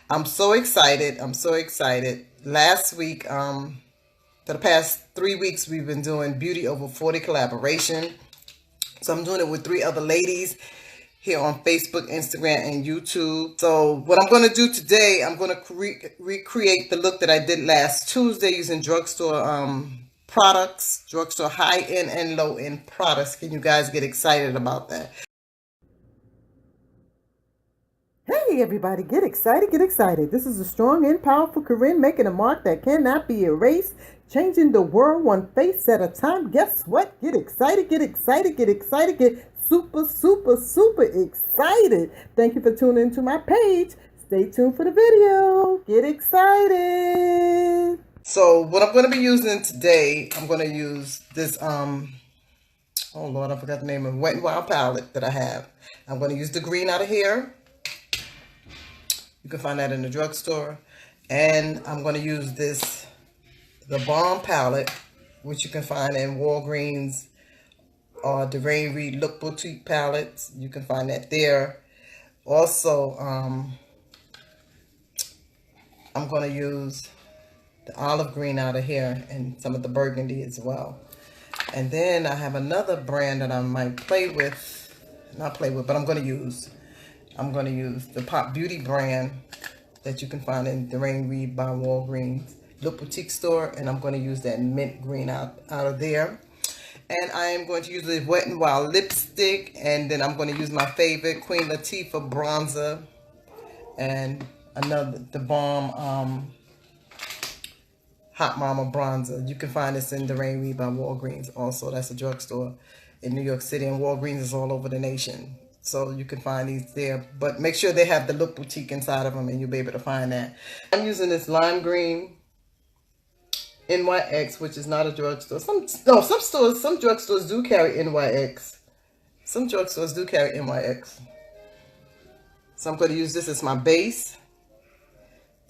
I'm so excited. I'm so excited. Last week, for the past 3 weeks, we've been doing Beauty Over 40 collaboration. So I'm doing it with 3 other ladies here on Facebook, Instagram, and YouTube. So what I'm going to do today, I'm going to recreate the look that I did last Tuesday using drugstore products, drugstore high-end and low-end products. Can you guys get excited about that? Hey everybody, get excited, get excited. This is a strong and powerful Corinne making a mark that cannot be erased, changing the world one face at a time. Guess what? Get excited, get excited, get excited, get super, super, super excited. Thank you for tuning into my page. Stay tuned for the video. Get excited. So what I'm going to be using today, I'm going to use this, oh Lord, I forgot the name of Wet n Wild palette that I have. I'm going to use the green out of here. You can find that in the drugstore. And I'm going to use the Balm palette, which you can find in Walgreens or the Rain Reed Look Boutique palettes. You can find that there. Also, I'm going to use the olive green out of here and some of the burgundy as well. And then I have another brand that I might play with. Not play with, but I'm going to use. I'm going to use the Pop Beauty brand that you can find in the Rain Reed by Walgreens Look Boutique store. And I'm going to use that mint green out of there. And I am going to use the Wet n Wild lipstick. And then I'm going to use my favorite Queen Latifah bronzer. And the Balm Hot Mama bronzer. You can find this in the Rain Reed by Walgreens also. That's a drugstore in New York City. And Walgreens is all over the nation. So you can find these there. But make sure they have the Look Boutique inside of them and you'll be able to find that. I'm using this lime green NYX, which is not a drugstore. Some drugstores do carry NYX. Some drugstores do carry NYX. So I'm going to use this as my base.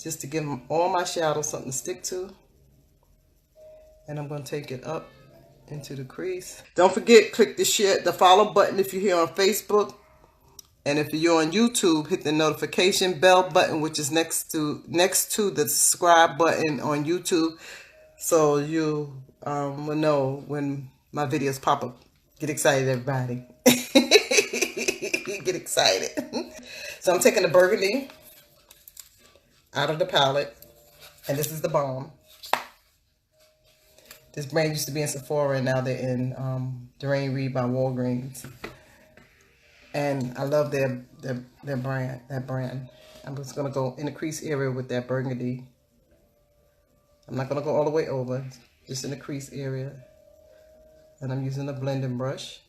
Just to give all my shadows something to stick to. And I'm going to take it up into the crease. Don't forget, click the follow button if you're here on Facebook. And if you're on YouTube, hit the notification bell button, which is next to the subscribe button on YouTube, so you will know when my videos pop up. Get excited, everybody. Get excited. So I'm taking the burgundy out of the palette, and this is the Balm. This brand used to be in Sephora, and now they're in the Rain Reed by Walgreens. And I love their brand. I'm just gonna go in the crease area with that burgundy. I'm not gonna go all the way over, just in the crease area. And I'm using a blending brush.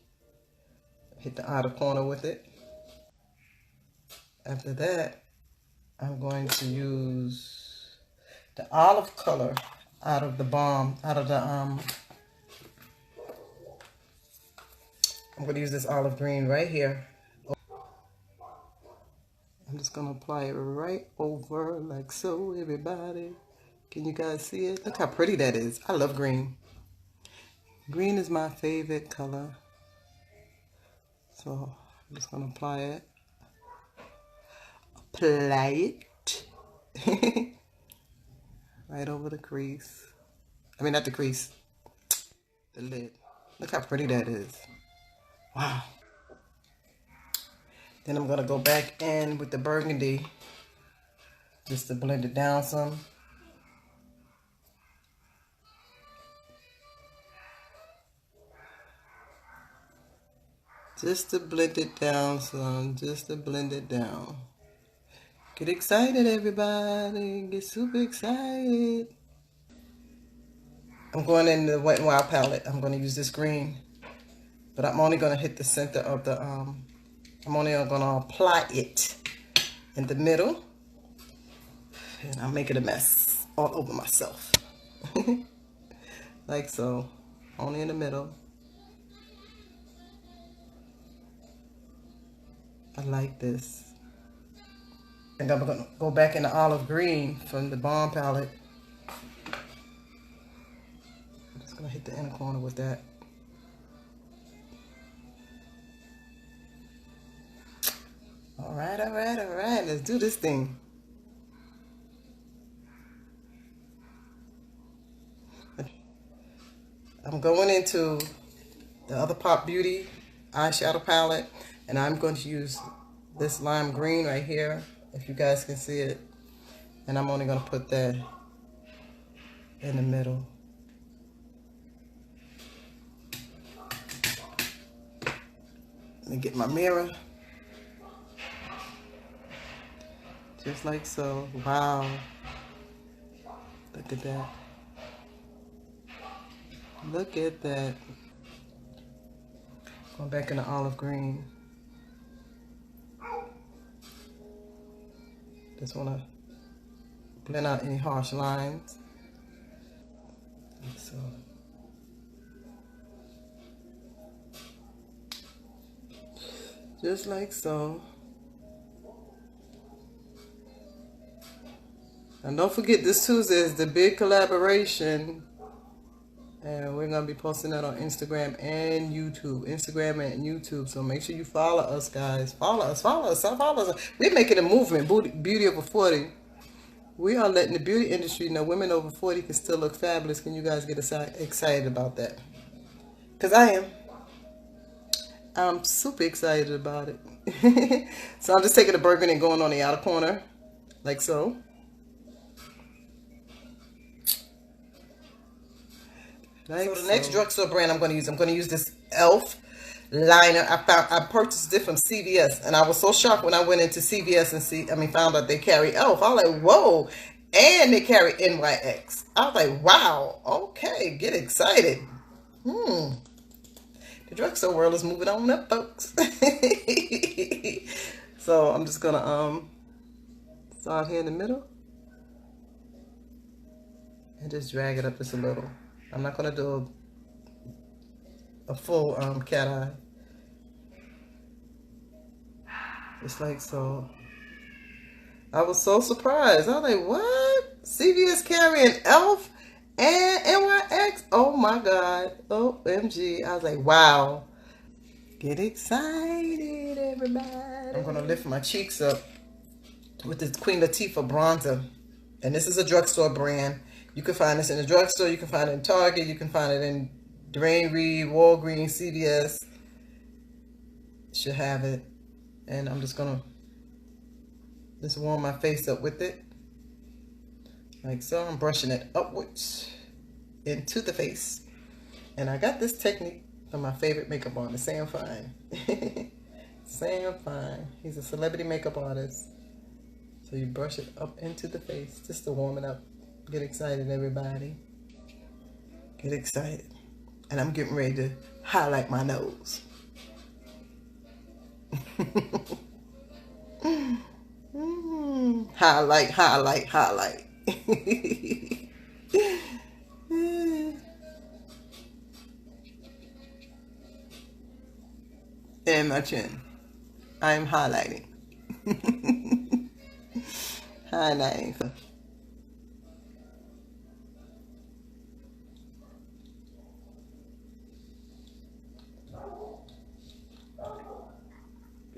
Hit the outer corner with it. After that, I'm going to use the olive color out of the Balm, I'm gonna use this olive green right here. I'm just gonna apply it right over like so, everybody. Can you guys see it? Look how pretty that is. I love green. Green is my favorite color. So I'm just gonna apply it. Apply it. Right over the crease. I mean, not the crease. The lid. Look how pretty that is. Wow. Then I'm going to go back in with the burgundy just to blend it down some. Just to blend it down some. Just to blend it down. Get excited, everybody. Get super excited. I'm going in the Wet n Wild palette. I'm going to use this green. But I'm only going to hit the center of the... I'm only going to apply it in the middle. And I'm making a mess all over myself. Like so. Only in the middle. I like this. And I'm going to go back in the olive green from the Balm palette. I'm just going to hit the inner corner with that. All right, all right, all right. Let's do this thing. I'm going into the other Pop Beauty eyeshadow palette, and I'm going to use this lime green right here, if you guys can see it. And I'm only going to put that in the middle. Let me get my mirror. Just like so. Wow. Look at that. Look at that. Going back in the olive green. Just want to blend out any harsh lines. Like so. Just like so. And don't forget, this Tuesday is the big collaboration. And we're going to be posting that on Instagram and YouTube. Instagram and YouTube. So make sure you follow us, guys. Follow us. We're making a movement. Beauty over 40. We are letting the beauty industry know women over 40 can still look fabulous. Can you guys get excited about that? Because I am. I'm super excited about it. So I'm just taking the burgundy and going on the outer corner. Like so. So the next drugstore brand I'm going to use this e.l.f. liner. I purchased it from CVS, and I was so shocked when I went into CVS and found out they carry e.l.f. I was like, whoa, and they carry NYX. I was like, wow, okay, get excited. The drugstore world is moving on up, folks. So I'm just gonna start here in the middle and just drag it up just a little. I'm not going to do a full cat eye. Just like so. I was so surprised. I was like, what? CVS carrying e.l.f. and NYX? Oh my God. OMG. I was like, wow. Get excited, everybody. I'm going to lift my cheeks up with this Queen Latifah bronzer. And this is a drugstore brand. You can find this in the drugstore. You can find it in Target. You can find it in Duane Reade, Walgreens, CVS. Should have it. And I'm just going to warm my face up with it. Like so. I'm brushing it upwards into the face. And I got this technique from my favorite makeup artist, Sam Fine. Sam Fine. He's a celebrity makeup artist. So you brush it up into the face just to warm it up. Get excited, everybody. Get excited. And I'm getting ready to highlight my nose. Highlight. And my chin. I'm highlighting. Highlighting.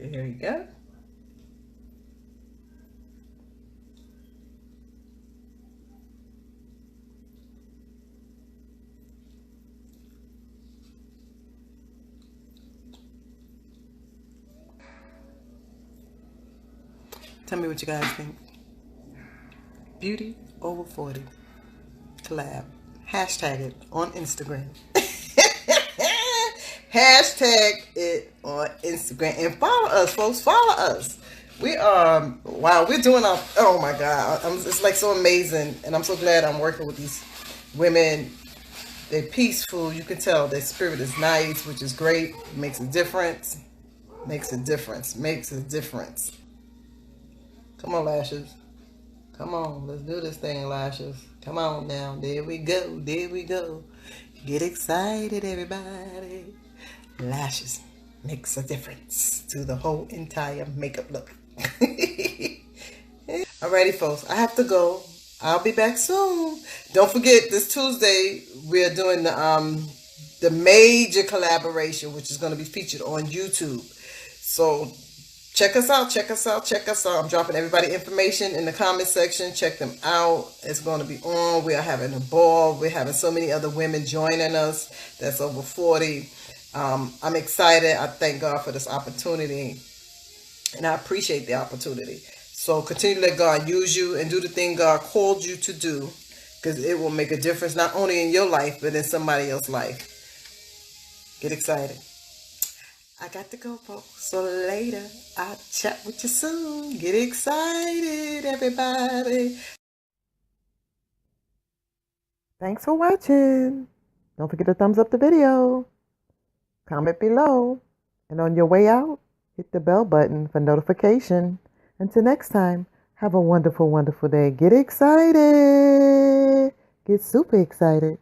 There you go. Tell me what you guys think. Beauty over 40 collab. Hashtag it on Instagram. Hashtag it on Instagram. And follow us, folks. Follow us. We are, wow, we're doing our, oh my God. It's like so amazing. And I'm so glad I'm working with these women. They're peaceful. You can tell their spirit is nice, which is great. It makes a difference. Makes a difference. Makes a difference. Come on, lashes. Come on. Let's do this thing, lashes. Come on now. There we go. There we go. Get excited, everybody. Lashes makes a difference to the whole entire makeup look. Alrighty, folks. I have to go. I'll be back soon. Don't forget, this Tuesday, we're doing the major collaboration, which is going to be featured on YouTube. So check us out, check us out, check us out. I'm dropping everybody information in the comment section. Check them out. It's going to be on. We are having a ball. We're having so many other women joining us that's over 40. I'm excited. I thank God for this opportunity, and I appreciate the opportunity. So continue to let God use you and do the thing God called you to do, because it will make a difference not only in your life but in somebody else's life. Get excited. I got to go, folks. So later, I'll chat with you soon. Get excited, everybody. Thanks for watching. Don't forget to thumbs up the video. Comment below. And on your way out, hit the bell button for notification. Until next time, have a wonderful, wonderful day. Get excited. Get super excited.